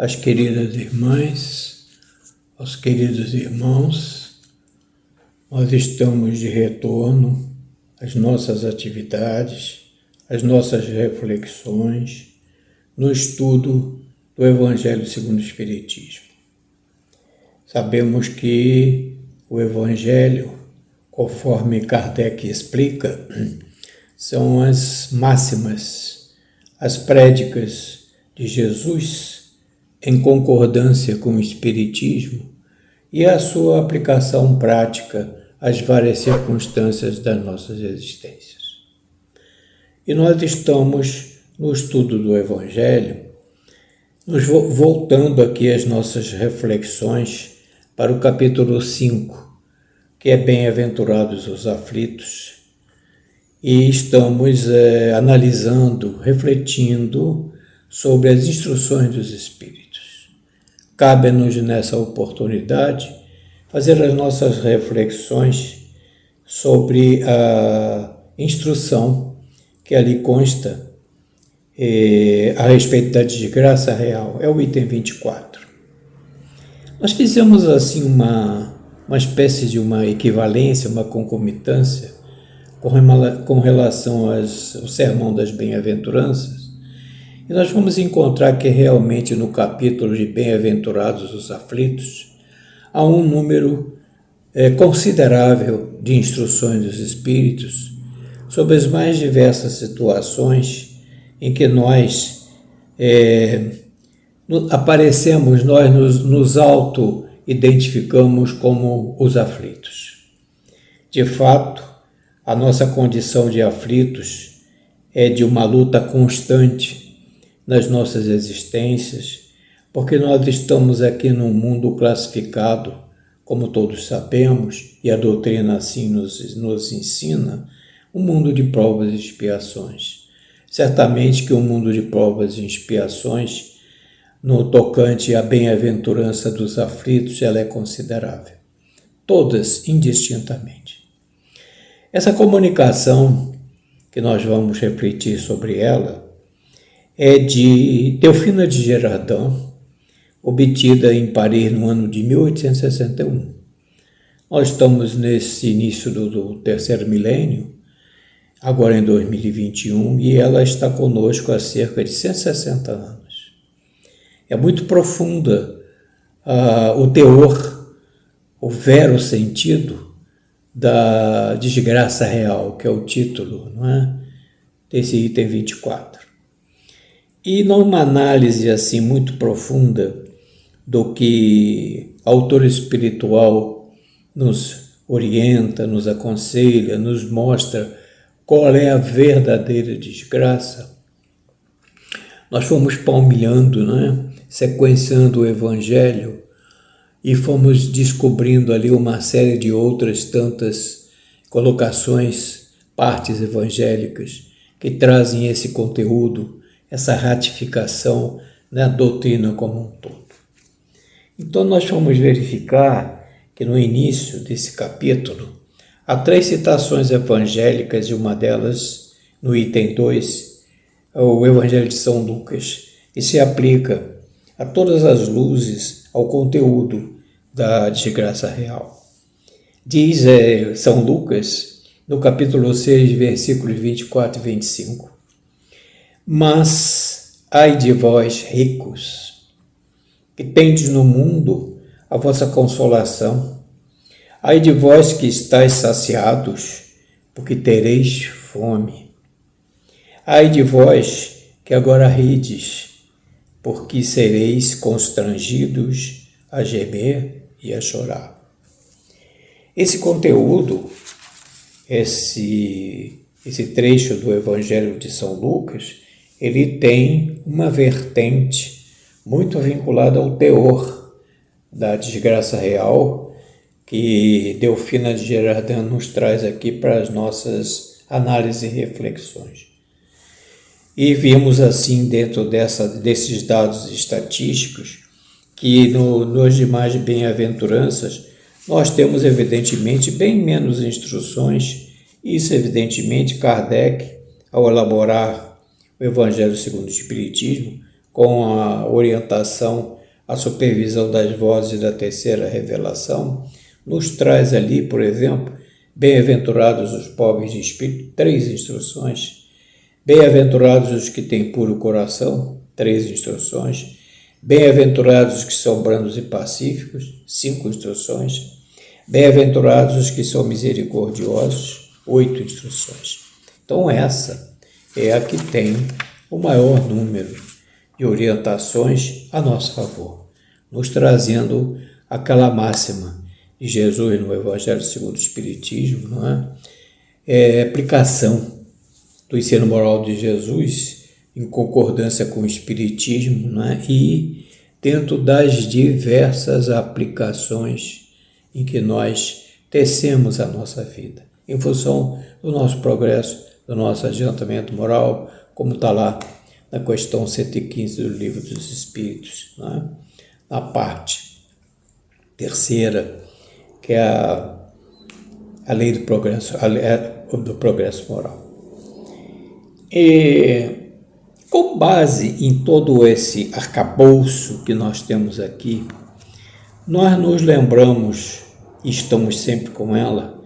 às queridas irmãs, aos queridos irmãos. Nós estamos de retorno às nossas atividades, às nossas reflexões, no estudo do Evangelho segundo o Espiritismo. Sabemos que o Evangelho, conforme Kardec explica, são as máximas, as prédicas de Jesus em concordância com o Espiritismo e a sua aplicação prática às várias circunstâncias das nossas existências. E nós estamos no estudo do Evangelho, nos voltando aqui às nossas reflexões para o capítulo 5, que é Bem-aventurados os aflitos, e estamos analisando, refletindo sobre as instruções dos Espíritos. Cabe-nos nessa oportunidade fazer as nossas reflexões sobre a instrução que ali consta a respeito da desgraça real. É o item 24. Nós fizemos assim uma espécie de uma equivalência, uma concomitância com relação ao sermão das bem-aventuranças, e nós vamos encontrar que realmente no capítulo de Bem-aventurados os aflitos há um número considerável de instruções dos Espíritos sobre as mais diversas situações em que nós aparecemos, nós nos auto-identificamos como os aflitos. De fato, a nossa condição de aflitos é de uma luta constante nas nossas existências, porque nós estamos aqui num mundo classificado, como todos sabemos, e a doutrina assim nos ensina, um mundo de provas e expiações. Certamente que o mundo de provas e expiações, no tocante à bem-aventurança dos aflitos, ela é considerável. Todas, indistintamente. Essa comunicação, que nós vamos refletir sobre ela, é de Delfina de Gerardin, obtida em Paris no ano de 1861. Nós estamos nesse início do terceiro milênio, agora em 2021, e ela está conosco há cerca de 160 anos. É muito profunda o teor, o vero sentido da desgraça real, que é o título, não é? Desse item 24. E numa análise assim muito profunda do que a autor espiritual nos orienta, nos aconselha, nos mostra qual é a verdadeira desgraça, nós fomos palmilhando, sequenciando o Evangelho e fomos descobrindo ali uma série de outras tantas colocações, partes evangélicas que trazem esse conteúdo, essa ratificação na doutrina como um todo. Então nós fomos verificar que no início desse capítulo há 3 citações evangélicas, e uma delas, no item 2, é o Evangelho de São Lucas, e se aplica a todas as luzes ao conteúdo da desgraça real. Diz São Lucas, no capítulo 6, versículos 24 e 25, mas ai de vós, ricos, que tendes no mundo a vossa consolação, ai de vós que estáis saciados, porque tereis fome. Ai de vós que agora rides, porque sereis constrangidos a gemer e a chorar. Esse conteúdo, esse trecho do Evangelho de São Lucas, ele tem uma vertente muito vinculada ao teor da desgraça real que Delfina de Gerardin nos traz aqui para as nossas análises e reflexões. E vimos assim, dentro desses dados estatísticos, que nos demais bem-aventuranças nós temos evidentemente bem menos instruções. Isso evidentemente Kardec, ao elaborar o Evangelho segundo o Espiritismo, com a orientação, a supervisão das vozes da terceira revelação, nos traz ali, por exemplo, bem-aventurados os pobres de espírito, 3 instruções. Bem-aventurados os que têm puro coração, 3 instruções. Bem-aventurados os que são brandos e pacíficos, 5 instruções. Bem-aventurados os que são misericordiosos, 8 instruções. Então essa é a que tem o maior número de orientações a nosso favor, nos trazendo aquela máxima de Jesus no Evangelho segundo o Espiritismo, não é? Aplicação do ensino moral de Jesus em concordância com o Espiritismo, não é? E dentro das diversas aplicações em que nós tecemos a nossa vida, em função do nosso progresso, do nosso adiantamento moral, como está lá na questão 115 do Livro dos Espíritos, não é? Na parte terceira, que é a lei do progresso, do progresso moral. E com base em todo esse arcabouço que nós temos aqui, nós nos lembramos, e estamos sempre com ela,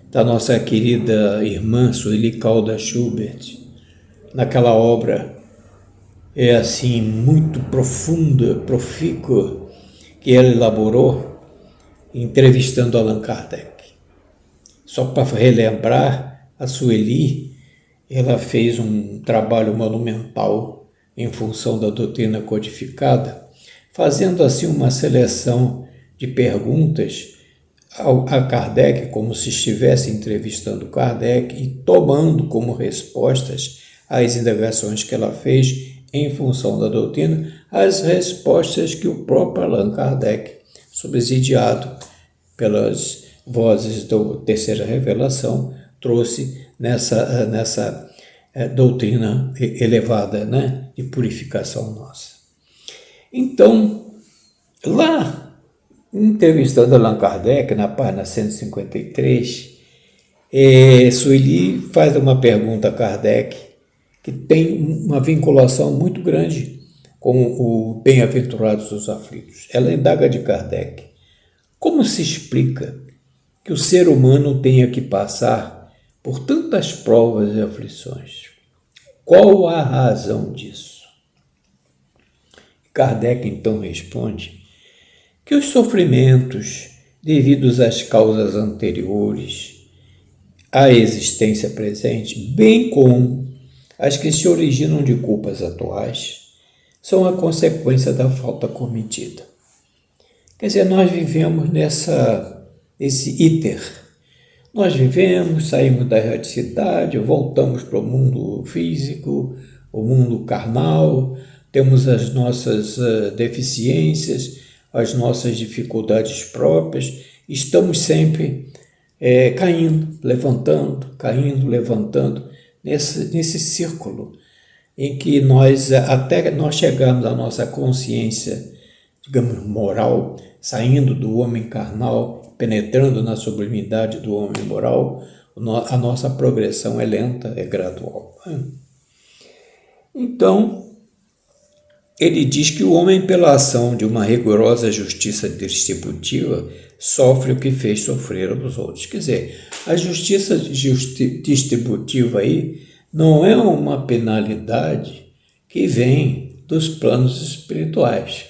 da nossa querida irmã Sueli Caldas Schubert, naquela obra assim muito profunda, profícua, que ela elaborou entrevistando Allan Kardec. Só para relembrar, a Sueli, ela fez um trabalho monumental em função da doutrina codificada, fazendo assim uma seleção de perguntas a Kardec, como se estivesse entrevistando Kardec e tomando como respostas as indagações que ela fez em função da doutrina, as respostas que o próprio Allan Kardec, subsidiado pelas vozes da terceira revelação, trouxe nessa doutrina elevada, né, de purificação nossa. Então, lá, entrevistando Allan Kardec, na página 153, Sueli faz uma pergunta a Kardec que tem uma vinculação muito grande com o Bem-aventurados os aflitos. Ela indaga de Kardec: como se explica que o ser humano tenha que passar por tantas provas e aflições? Qual a razão disso? Kardec então responde que os sofrimentos devidos às causas anteriores à existência presente, bem como as que se originam de culpas atuais, são a consequência da falta cometida. Quer dizer, nós vivemos nesse íter. Nós vivemos, saímos da erraticidade, voltamos para o mundo físico, o mundo carnal, temos as nossas deficiências, as nossas dificuldades próprias, estamos sempre caindo, levantando, nesse círculo em que até nós chegamos à nossa consciência, digamos, moral, saindo do homem carnal, penetrando na sublimidade do homem moral, a nossa progressão é lenta, é gradual. Então, ele diz que o homem, pela ação de uma rigorosa justiça distributiva, sofre o que fez sofrer os outros. Quer dizer, a justiça distributiva aí não é uma penalidade que vem dos planos espirituais,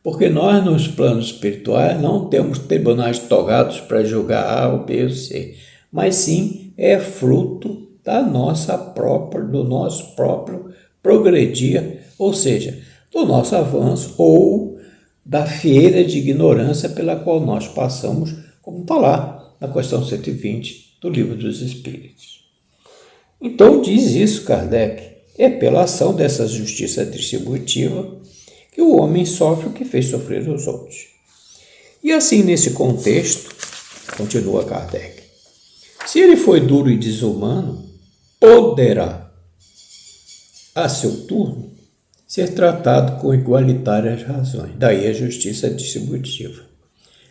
porque nós nos planos espirituais não temos tribunais togados para julgar A ou B ou C, mas sim é fruto do nosso próprio progredir, ou seja, do nosso avanço ou da fieira de ignorância pela qual nós passamos, como está lá na questão 120 do Livro dos Espíritos. Então diz isso Kardec, é pela ação dessa justiça distributiva que o homem sofre o que fez sofrer os outros. E assim, nesse contexto, continua Kardec, se ele foi duro e desumano, poderá, a seu turno, ser tratado com igualitárias razões. Daí a justiça distributiva.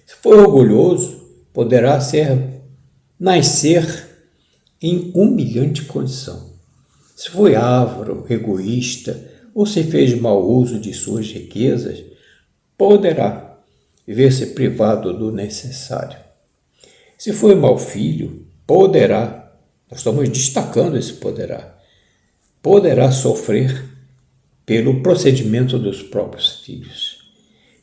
Se for orgulhoso, poderá nascer em humilhante condição. Se foi avaro, egoísta, ou se fez mau uso de suas riquezas, poderá ver-se privado do necessário. Se foi mau filho, poderá, nós estamos destacando esse poderá sofrer pelo procedimento dos próprios filhos.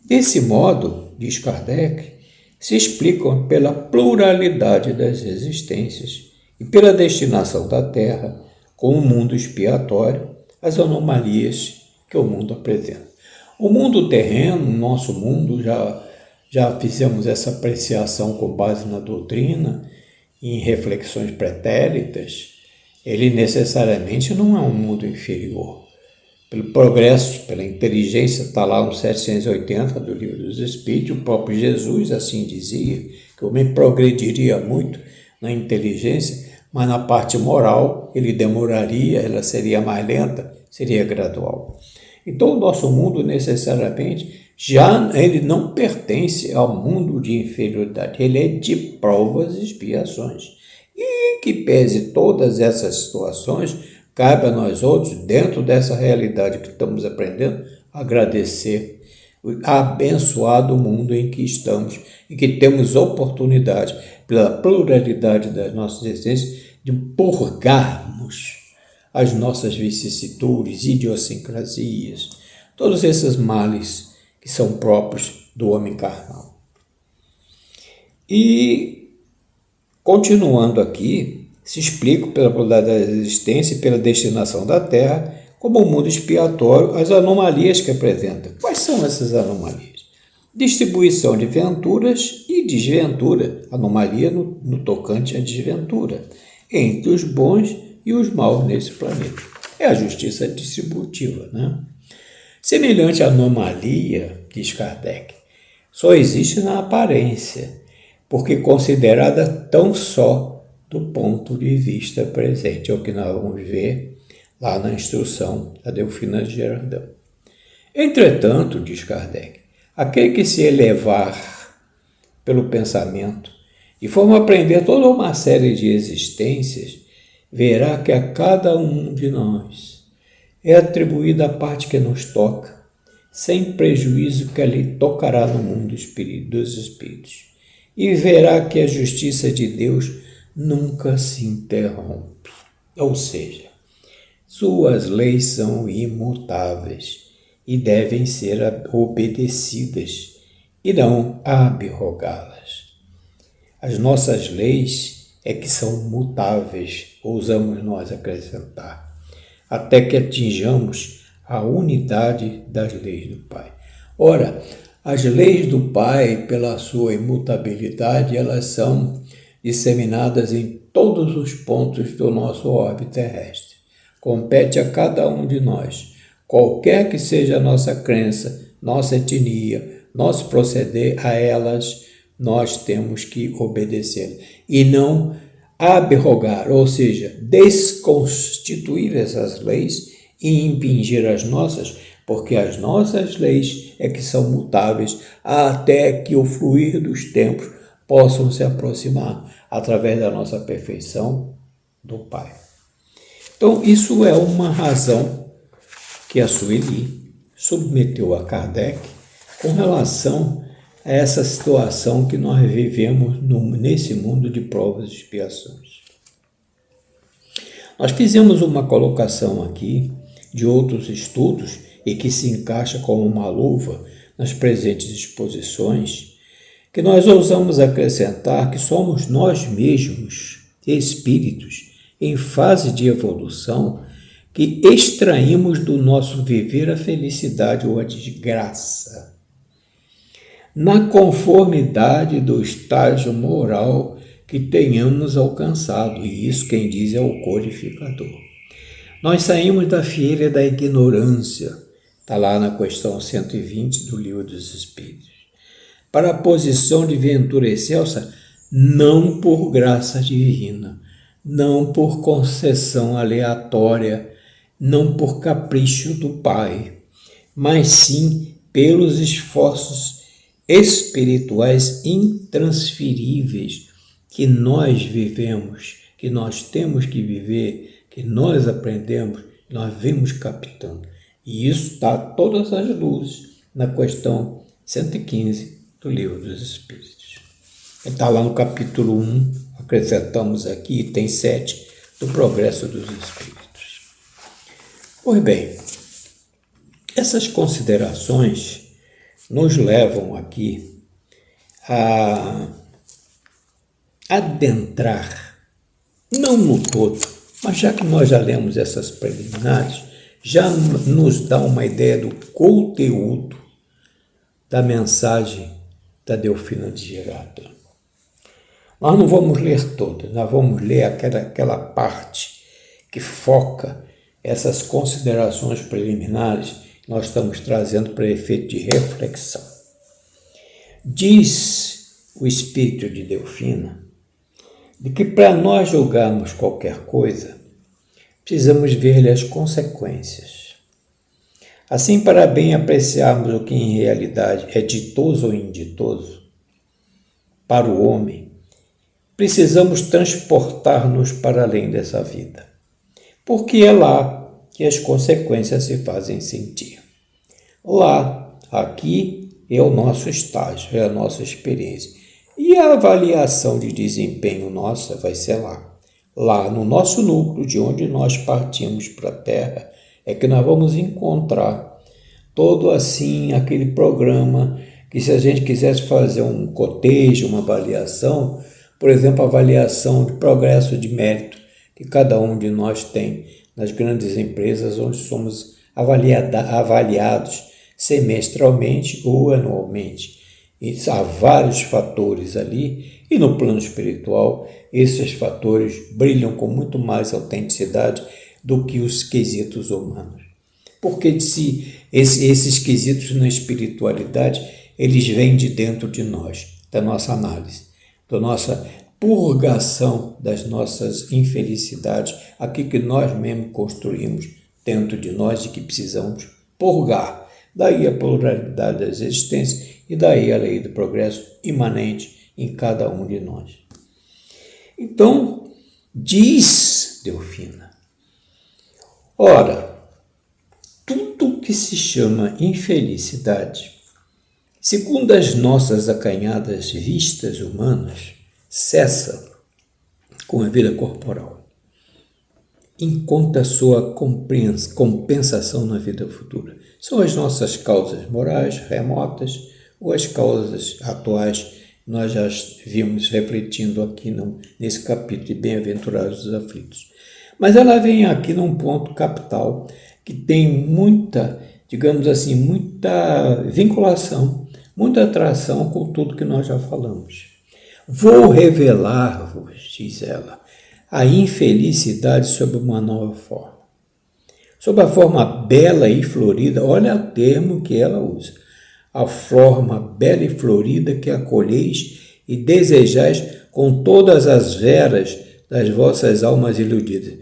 Desse modo, diz Kardec, se explicam pela pluralidade das existências e pela destinação da Terra como mundo expiatório as anomalias que o mundo apresenta. O mundo terreno, nosso mundo, já fizemos essa apreciação com base na doutrina, em reflexões pretéritas, ele necessariamente não é um mundo inferior. Pelo progresso, pela inteligência, está lá no 780 do Livro dos Espíritos, o próprio Jesus assim dizia, que o homem progrediria muito na inteligência, mas na parte moral ele demoraria, ela seria mais lenta, seria gradual. Então o nosso mundo necessariamente, ele não pertence ao mundo de inferioridade, ele é de provas e expiações. E em que pese todas essas situações, cabe a nós outros, dentro dessa realidade que estamos aprendendo, agradecer o abençoado mundo em que estamos e que temos oportunidade, pela pluralidade das nossas existências, de purgarmos as nossas vicissitudes, idiosincrasias, todos esses males que são próprios do homem carnal. E, continuando aqui, se explica pela pluralidade da existência e pela destinação da Terra como um mundo expiatório as anomalias que apresenta. Quais são essas anomalias? Distribuição de venturas e desventura, anomalia no tocante à desventura, entre os bons e os maus nesse planeta. É a justiça distributiva, né? Semelhante anomalia, diz Kardec, só existe na aparência, porque considerada tão só do ponto de vista presente. É o que nós vamos ver lá na instrução da Delfina de Gerardão. Entretanto, diz Kardec, aquele que se elevar pelo pensamento e for aprender toda uma série de existências, verá que a cada um de nós é atribuída a parte que nos toca, sem prejuízo que lhe tocará no mundo dos espíritos, e verá que a justiça de Deus nunca se interrompe. Ou seja, suas leis são imutáveis e devem ser obedecidas e não abrogá-las. As nossas leis é que são mutáveis, ousamos nós acrescentar, até que atinjamos a unidade das leis do Pai. Ora, as leis do Pai, pela sua imutabilidade, elas são disseminadas em todos os pontos do nosso orbe terrestre. Compete a cada um de nós, qualquer que seja a nossa crença, nossa etnia, nosso proceder, a elas nós temos que obedecer e não abrogar, ou seja, desconstituir essas leis e impingir as nossas, porque as nossas leis é que são mutáveis até que o fluir dos tempos possam se aproximar através da nossa perfeição do Pai. Então, isso é uma razão que a Sueli submeteu a Kardec com relação a essa situação que nós vivemos nesse mundo de provas e expiações. Nós fizemos uma colocação aqui de outros estudos e que se encaixa como uma luva nas presentes exposições, que nós ousamos acrescentar que somos nós mesmos, espíritos, em fase de evolução, que extraímos do nosso viver a felicidade ou a desgraça, na conformidade do estágio moral que tenhamos alcançado, e isso quem diz é o codificador. Nós saímos da fieira da ignorância, está lá na questão 120 do Livro dos Espíritos, para a posição de ventura excelsa, não por graça divina, não por concessão aleatória, não por capricho do Pai, mas sim pelos esforços espirituais intransferíveis que nós vivemos, que nós temos que viver, que nós aprendemos, nós vimos captando. E isso está todas as luzes na questão 115 do Livro dos Espíritos. Está lá no capítulo 1, acrescentamos aqui, tem 7, do Progresso dos Espíritos. Pois bem, essas considerações nos levam aqui a adentrar, não no todo, mas já que nós já lemos essas preliminares, já nos dá uma ideia do conteúdo da mensagem da Delfina de Gerato. Nós não vamos ler toda, nós vamos ler aquela parte que foca essas considerações preliminares que nós estamos trazendo para efeito de reflexão. Diz o Espírito de Delfina de que para nós julgarmos qualquer coisa, precisamos ver-lhe as consequências. Assim, para bem apreciarmos o que em realidade é ditoso ou inditoso para o homem, precisamos transportar-nos para além dessa vida, porque é lá que as consequências se fazem sentir. Lá, aqui, é o nosso estágio, é a nossa experiência. E a avaliação de desempenho nossa vai ser lá. Lá no nosso núcleo, de onde nós partimos para a Terra, é que nós vamos encontrar todo assim aquele programa que, se a gente quisesse fazer um cotejo, uma avaliação, por exemplo, a avaliação de progresso de mérito que cada um de nós tem nas grandes empresas onde somos avaliados semestralmente ou anualmente. E há vários fatores ali, e no plano espiritual, esses fatores brilham com muito mais autenticidade do que os quesitos humanos. Porque esses quesitos na espiritualidade, eles vêm de dentro de nós, da nossa análise, da nossa purgação das nossas infelicidades, aquilo que nós mesmos construímos dentro de nós e que precisamos purgar. Daí a pluralidade das existências e daí a lei do progresso imanente em cada um de nós. Então, diz Delfina, ora, tudo que se chama infelicidade, segundo as nossas acanhadas vistas humanas, cessa com a vida corporal, encontra sua compensação na vida futura. São as nossas causas morais remotas ou as causas atuais, nós já vimos refletindo aqui nesse capítulo de Bem-aventurados os aflitos. Mas ela vem aqui num ponto capital que tem muita, digamos assim, muita vinculação, muita atração com tudo que nós já falamos. Vou revelar-vos, diz ela, a infelicidade sob uma nova forma. Sob a forma bela e florida, olha o termo que ela usa, a forma bela e florida que acolheis e desejais com todas as veras das vossas almas iludidas.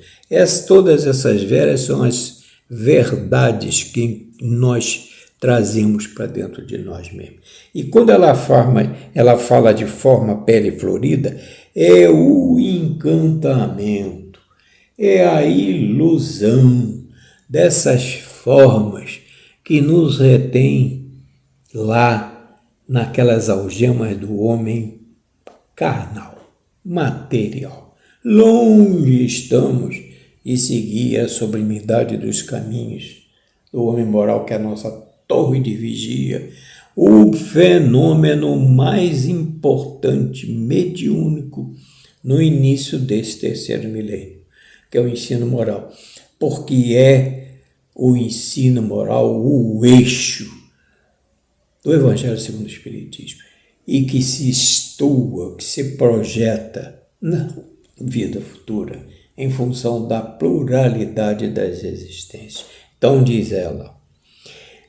Todas essas veras são as verdades que nós trazemos para dentro de nós mesmos. E quando ela fala de forma bela e florida, é o encantamento, é a ilusão dessas formas que nos retém lá naquelas algemas do homem carnal, material. Longe estamos de seguir a sublimidade dos caminhos do homem moral, que é a nossa torre de vigia, o fenômeno mais importante, mediúnico, no início desse terceiro milênio, que é o ensino moral, porque é o ensino moral o eixo do Evangelho segundo o Espiritismo e que se estua, que se projeta na vida futura em função da pluralidade das existências. Então diz ela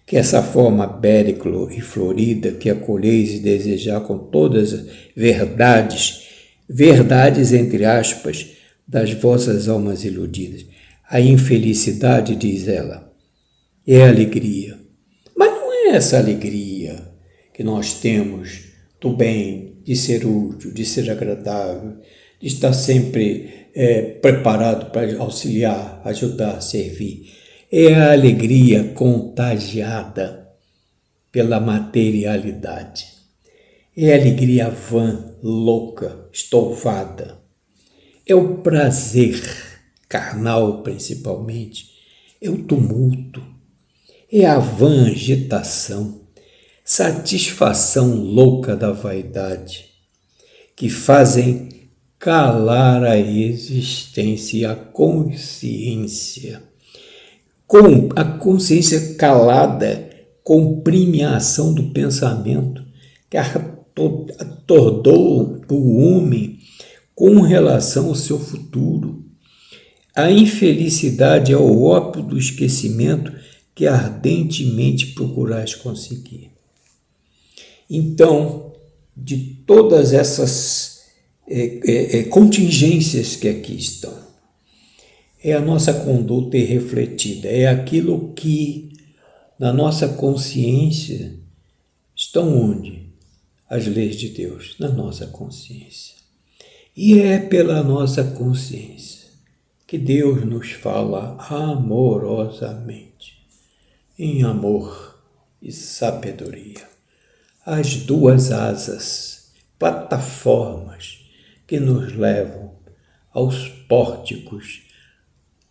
que essa forma bela e florida que acolheis e desejar com todas as verdades entre aspas, das vossas almas iludidas. A infelicidade, diz ela, é alegria. Mas não é essa alegria que nós temos do bem, de ser útil, de ser agradável, de estar sempre preparado para auxiliar, ajudar, servir. é a alegria contagiada pela materialidade. É a alegria vã, louca, estouvada. É o prazer carnal, principalmente. É o tumulto. É a vã agitação, satisfação louca da vaidade, que fazem calar a existência e a consciência. Com a consciência calada, comprime a ação do pensamento que atordou o homem com relação ao seu futuro. A infelicidade é o ópio do esquecimento que ardentemente procurais conseguir. Então, de todas essas contingências que aqui estão, é a nossa conduta irrefletida, é aquilo que na nossa consciência estão onde? As leis de Deus, na nossa consciência. E é pela nossa consciência que Deus nos fala amorosamente, em amor e sabedoria. As duas asas, plataformas que nos levam aos pórticos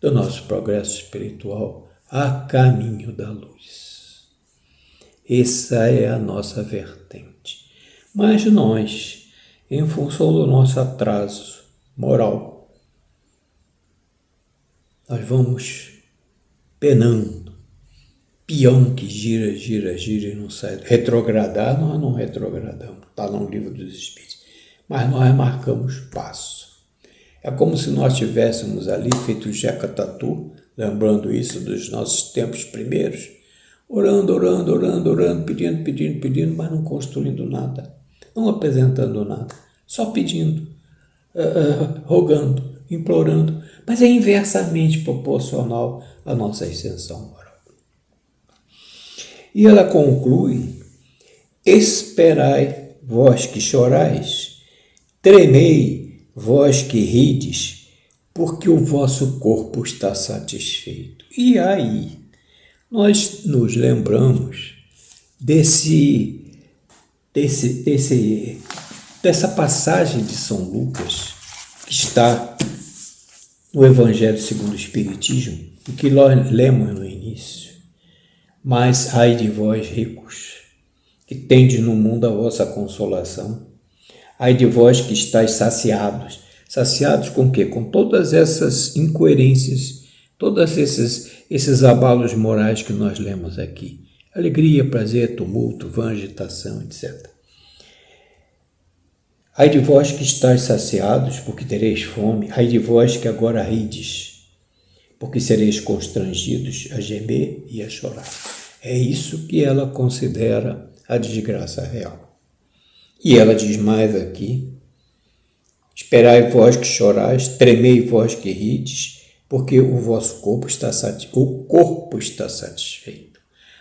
do nosso progresso espiritual a caminho da luz. Essa é a nossa vertente. Mas nós, em função do nosso atraso moral, nós vamos penando. Peão que gira e não sai. Retrogradar, nós não retrogradamos. Está no livro dos Espíritos. Mas nós marcamos passo. É como se nós tivéssemos ali feito o Jeca Tatu, lembrando isso dos nossos tempos primeiros, orando, pedindo, mas não construindo nada, não apresentando nada, só pedindo, rogando, implorando, mas é inversamente proporcional à nossa ascensão moral. E ela conclui: esperai, vós que chorais, tremei, vós que rides, porque o vosso corpo está satisfeito. E aí, nós nos lembramos dessa passagem de São Lucas, que está no Evangelho segundo o Espiritismo, e que nós lemos no início. Mas ai de vós, ricos, que tendes no mundo a vossa consolação. Ai de vós que estáis saciados. Saciados com o quê? Com todas essas incoerências, todos esses abalos morais que nós lemos aqui. Alegria, prazer, tumulto, vã, agitação, etc. Ai de vós que estáis saciados, porque tereis fome. Ai de vós que agora rides, porque sereis constrangidos a gemer e a chorar. É isso que ela considera a desgraça real. E ela diz mais aqui: esperai vós que chorais, tremei vós que rides, porque o vosso corpo está satisfeito.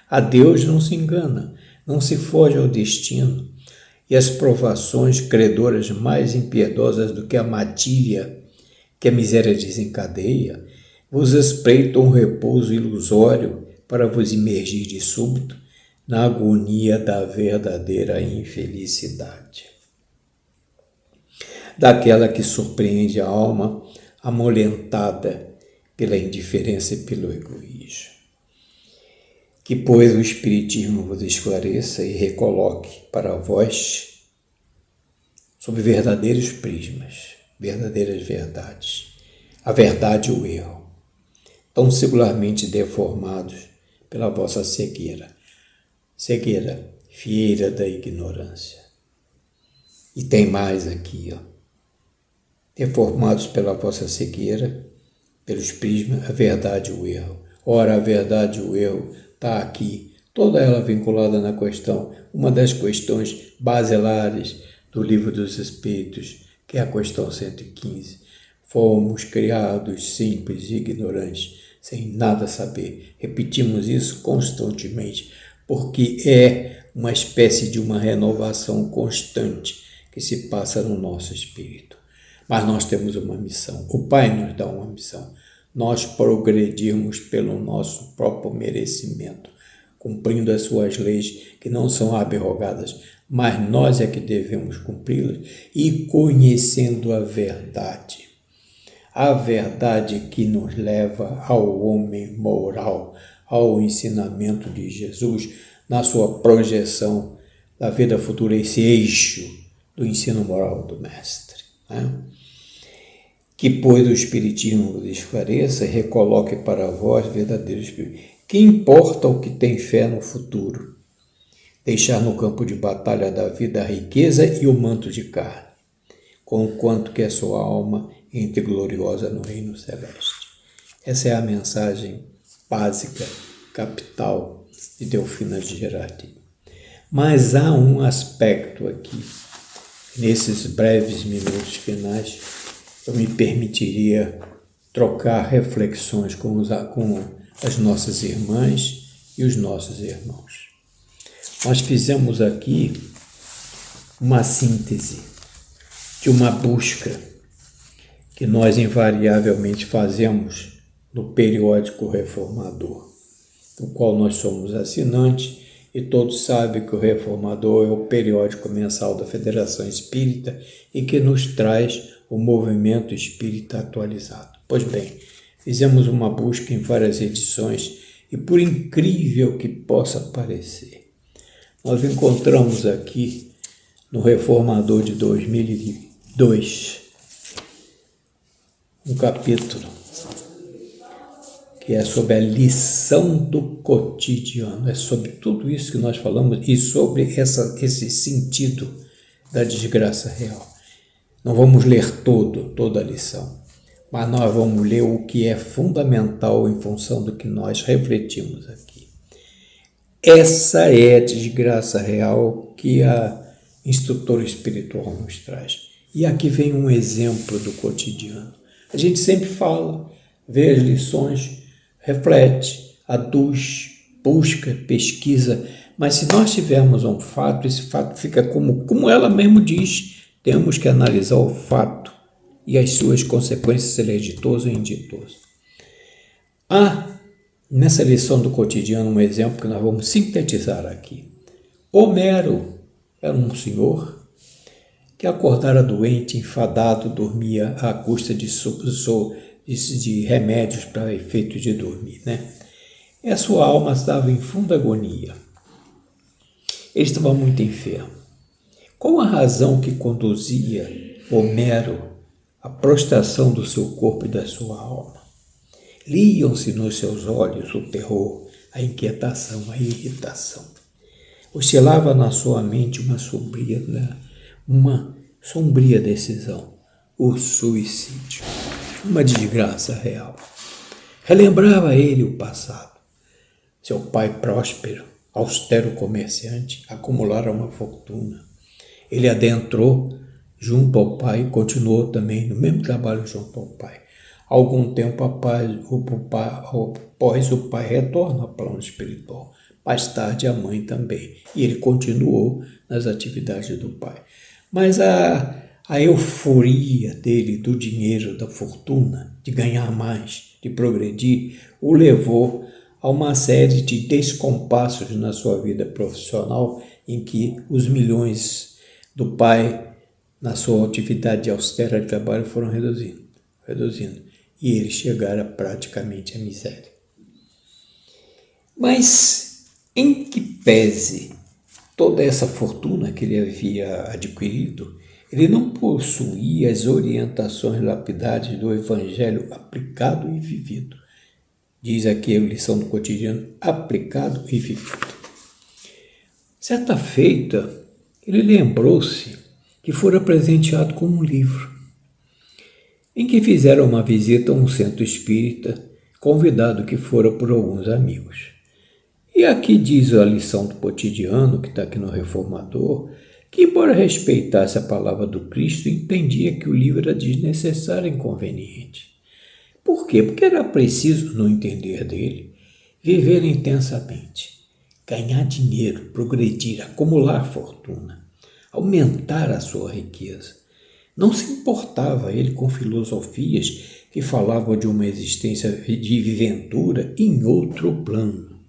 A Deus não se engana, não se foge ao destino, e as provações credoras mais impiedosas do que a matilha que a miséria desencadeia, vos espreitam um repouso ilusório para vos imergir de súbito na agonia da verdadeira infelicidade. Daquela que surpreende a alma amolentada pela indiferença e pelo egoísmo. Que, pois, o Espiritismo vos esclareça e recoloque para vós sob verdadeiros prismas, verdadeiras verdades, a verdade e o erro, tão singularmente deformados pela vossa cegueira, fieira da ignorância. E tem mais aqui, deformados pela vossa cegueira, pelos prismas, a verdade e o erro. Ora, a verdade e o erro está aqui, toda ela vinculada na questão, uma das questões basilares do Livro dos Espíritos, que é a questão 115. Fomos criados simples e ignorantes, sem nada saber. Repetimos isso constantemente, porque é uma espécie de uma renovação constante que se passa no nosso espírito. Mas nós temos uma missão. O Pai nos dá uma missão. nós progredirmos pelo nosso próprio merecimento, cumprindo as suas leis que não são abrogadas, mas nós é que devemos cumpri-las, e conhecendo a verdade que nos leva ao homem moral, ao ensinamento de Jesus, na sua projeção da vida futura, esse eixo do ensino moral do Mestre, né? Que, pois, o Espiritismo vos esclareça e recoloque para vós verdadeiro Espírito. Que importa o que tem fé no futuro? Deixar no campo de batalha da vida a riqueza e o manto de carne, conquanto que a sua alma entre gloriosa no reino celeste. Essa é a mensagem básica, capital de Delfina de Gerardinho. Mas há um aspecto aqui, nesses breves minutos finais, eu me permitiria trocar reflexões com as nossas irmãs e os nossos irmãos. Nós fizemos aqui uma síntese de uma busca que nós invariavelmente fazemos no periódico Reformador, do qual nós somos assinantes, e todos sabem que o Reformador é o periódico mensal da Federação Espírita e que nos traz o movimento espírita atualizado. Pois bem, fizemos uma busca em várias edições e, por incrível que possa parecer, nós encontramos aqui no Reformador de 2002 um capítulo que é sobre a lição do cotidiano, é sobre tudo isso que nós falamos e sobre esse sentido da desgraça real. Não vamos ler toda a lição, mas nós vamos ler o que é fundamental em função do que nós refletimos aqui. Essa é a desgraça real que a instrutora espiritual nos traz. E aqui vem um exemplo do cotidiano. A gente sempre fala, vê as lições, reflete, aduz, busca, pesquisa, mas se nós tivermos um fato, esse fato fica como ela mesmo diz, temos que analisar o fato e as suas consequências, se ele é ditoso ou inditoso. Há, nessa lição do cotidiano, um exemplo que nós vamos sintetizar aqui. Homero era um senhor que acordara doente, enfadado, dormia à custa de remédios para efeito de dormir, né? E a sua alma estava em funda agonia. Ele estava muito enfermo. Qual a razão que conduzia Homero à prostração do seu corpo e da sua alma? Liam-se nos seus olhos o terror, a inquietação, a irritação. Oscilava na sua mente uma sombria decisão, o suicídio, uma desgraça real. Relembrava ele o passado. Seu pai próspero, austero comerciante, acumulara uma fortuna. Ele adentrou junto ao pai e continuou também no mesmo trabalho junto ao pai. Algum tempo após o pai retorna ao plano espiritual. Mais tarde a mãe também. E ele continuou nas atividades do pai. Mas a euforia dele, do dinheiro, da fortuna, de ganhar mais, de progredir, o levou a uma série de descompassos na sua vida profissional em que os milhões do pai na sua atividade austera de trabalho foram reduzindo, e ele chegara praticamente à miséria. Mas, em que pese toda essa fortuna que ele havia adquirido, ele não possuía as orientações lapidares do Evangelho aplicado e vivido. Diz aqui a lição do cotidiano, aplicado e vivido. Certa feita, ele lembrou-se que fora presenteado com um livro, em que fizeram uma visita a um centro espírita, convidado que fora por alguns amigos. E aqui diz a lição do cotidiano, que está aqui no Reformador, que, embora respeitasse a palavra do Cristo, entendia que o livro era desnecessário e inconveniente. Por quê? Porque era preciso, no entender dele, viver intensamente, ganhar dinheiro, progredir, acumular fortuna, aumentar a sua riqueza. Não se importava ele com filosofias que falavam de uma existência de ventura em outro plano.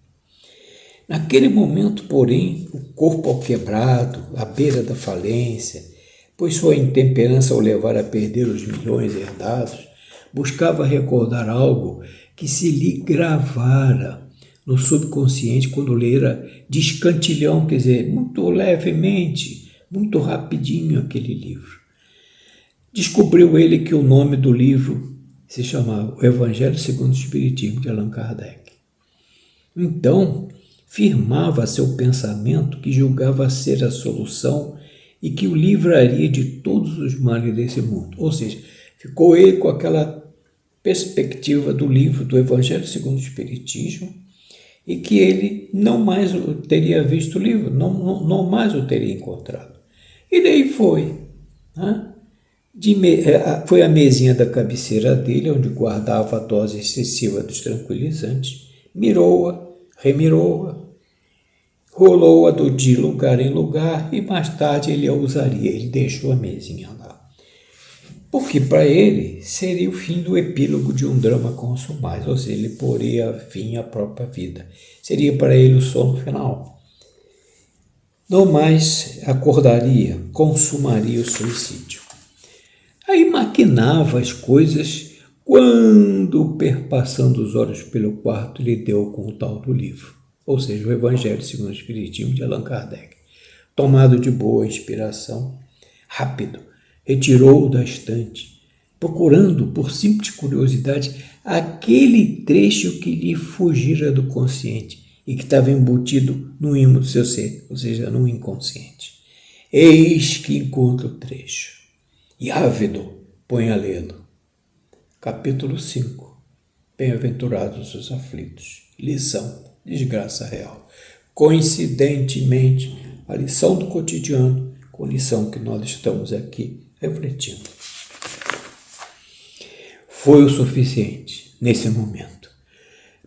Naquele momento, porém, o corpo alquebrado, à beira da falência, pois sua intemperança o levara a perder os milhões herdados, buscava recordar algo que se lhe gravara no subconsciente quando lera de escantilhão, quer dizer, muito levemente, muito rapidinho aquele livro. Descobriu ele que o nome do livro se chamava O Evangelho segundo o Espiritismo, de Allan Kardec. Então, firmava seu pensamento que julgava ser a solução e que o livraria de todos os males desse mundo. Ou seja, ficou ele com aquela perspectiva do livro do Evangelho segundo o Espiritismo e que ele não mais teria visto o livro, não mais o teria encontrado. E daí foi. Né? Foi a mesinha da cabeceira dele, onde guardava a dose excessiva dos tranquilizantes, mirou-a, remirou-a, rolou-a de lugar em lugar e mais tarde ele a usaria. Ele deixou a mesinha lá. Porque para ele seria o fim do epílogo de um drama consumado, ou seja, ele poria fim à própria vida. Seria para ele o sono final. Não mais acordaria, consumaria o suicídio. Aí maquinava as coisas quando, perpassando os olhos pelo quarto, lhe deu com o tal do livro, ou seja, o Evangelho segundo o Espiritismo de Allan Kardec. Tomado de boa inspiração, rápido, retirou-o da estante, procurando, por simples curiosidade, aquele trecho que lhe fugira do consciente e que estava embutido no ímã do seu ser, ou seja, no inconsciente. Eis que encontra o trecho. E ávido, põe a lê-lo. Capítulo 5. Bem-aventurados os aflitos. Lição, desgraça real. Coincidentemente, a lição do cotidiano com a lição que nós estamos aqui refletindo. Foi o suficiente, nesse momento,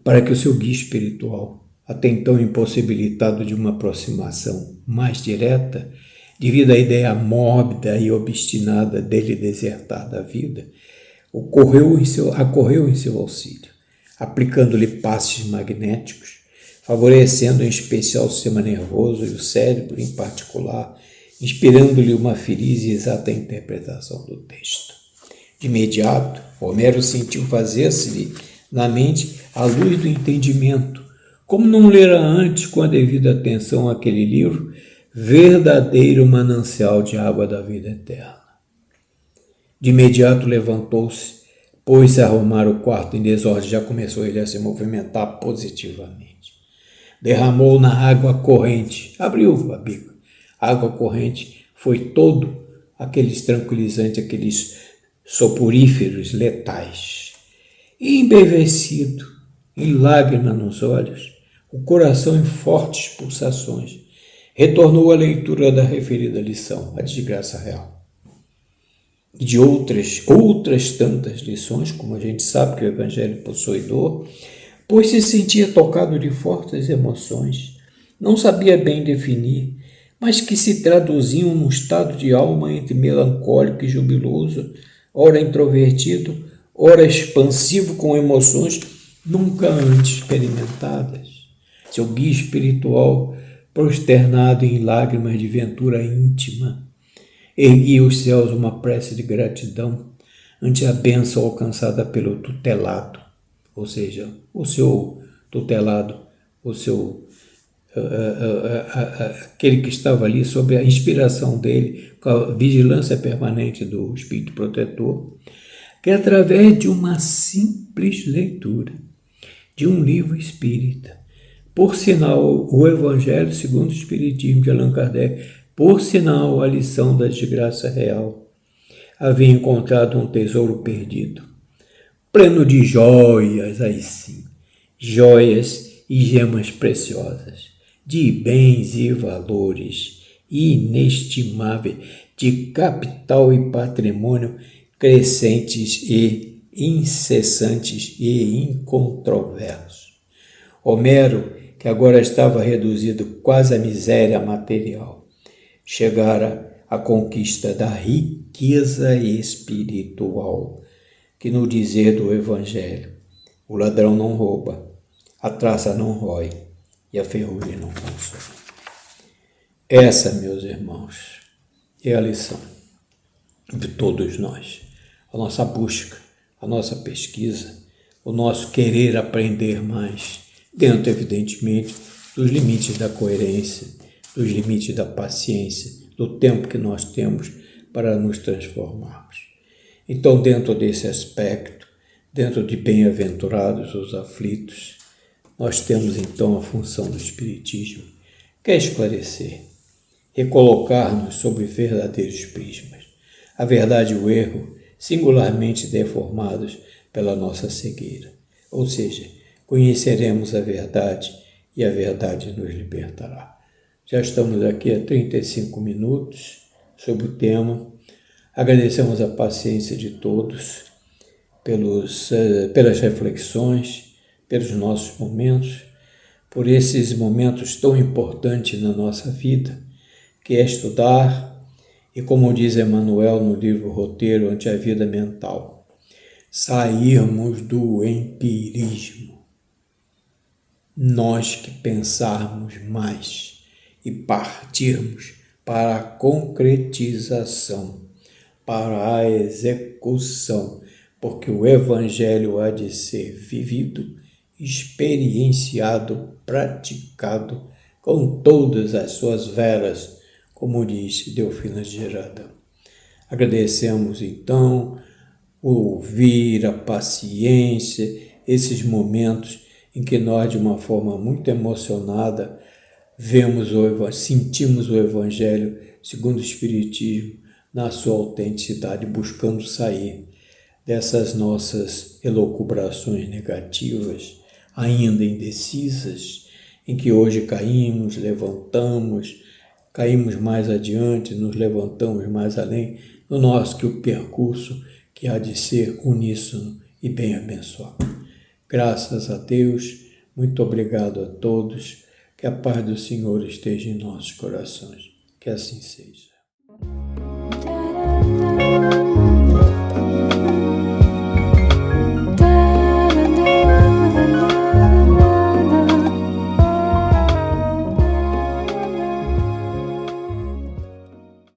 para que o seu guia espiritual, até então impossibilitado de uma aproximação mais direta, devido à ideia mórbida e obstinada dele desertar da vida, acorreu em seu auxílio, aplicando-lhe passes magnéticos, favorecendo em especial o sistema nervoso e o cérebro em particular, inspirando-lhe uma feliz e exata interpretação do texto. De imediato, Homero sentiu fazer-se-lhe na mente a luz do entendimento, como não lera antes com a devida atenção aquele livro, verdadeiro manancial de água da vida eterna. De imediato levantou-se, pôs-se a arrumar o quarto em desordem, já começou ele a se movimentar positivamente. Derramou na água corrente, abriu a bica. A água corrente foi todo aqueles tranquilizantes, aqueles soporíferos letais. E embevecido, em lágrimas nos olhos, o coração em fortes pulsações, retornou à leitura da referida lição, a desgraça real. E de outras tantas lições, como a gente sabe que o Evangelho possui dor, pois se sentia tocado de fortes emoções, não sabia bem definir, mas que se traduziam num estado de alma entre melancólico e jubiloso, ora introvertido, ora expansivo com emoções nunca antes experimentadas. Seu guia espiritual, prosternado em lágrimas de ventura íntima, erguia aos céus uma prece de gratidão ante a bênção alcançada pelo tutelado, ou seja, o seu tutelado, o seu aquele que estava ali sob a inspiração dele, com a vigilância permanente do Espírito Protetor, que através de uma simples leitura de um livro espírita, por sinal o Evangelho segundo o Espiritismo de Allan Kardec, por sinal a lição da desgraça real, havia encontrado um tesouro perdido, pleno de joias, aí sim, joias e gemas preciosas, de bens e valores inestimáveis, de capital e patrimônio crescentes e incessantes e incontroversos. Homero, que agora estava reduzido quase à miséria material, chegara à conquista da riqueza espiritual, que no dizer do Evangelho, o ladrão não rouba, a traça não rói e a ferrugem não consome. Essa, meus irmãos, é a lição de todos nós. A nossa busca, a nossa pesquisa, o nosso querer aprender mais, dentro, evidentemente, dos limites da coerência, dos limites da paciência, do tempo que nós temos para nos transformarmos. Então, dentro desse aspecto, dentro de bem-aventurados os aflitos, nós temos então a função do Espiritismo, que é esclarecer, recolocar-nos sobre verdadeiros prismas, a verdade e o erro singularmente deformados pela nossa cegueira. Ou seja, conheceremos a verdade e a verdade nos libertará. Já estamos aqui há 35 minutos sobre o tema. Agradecemos a paciência de todos pelas reflexões, pelos nossos momentos, por esses momentos tão importantes na nossa vida, que é estudar e, como diz Emmanuel no livro Roteiro ante a Vida Mental, sairmos do empirismo. Nós que pensarmos mais e partirmos para a concretização, para a execução, porque o Evangelho há de ser vivido, experienciado, praticado com todas as suas veras, como disse Delfina de Gerardão. Agradecemos então o ouvir, a paciência, esses momentos em que nós, de uma forma muito emocionada, sentimos o Evangelho segundo o Espiritismo na sua autenticidade, buscando sair dessas nossas elucubrações negativas, ainda indecisas, em que hoje caímos, levantamos, caímos mais adiante, nos levantamos mais além, no nosso percurso que há de ser uníssono e bem abençoado. Graças a Deus, muito obrigado a todos, que a paz do Senhor esteja em nossos corações. Que assim seja.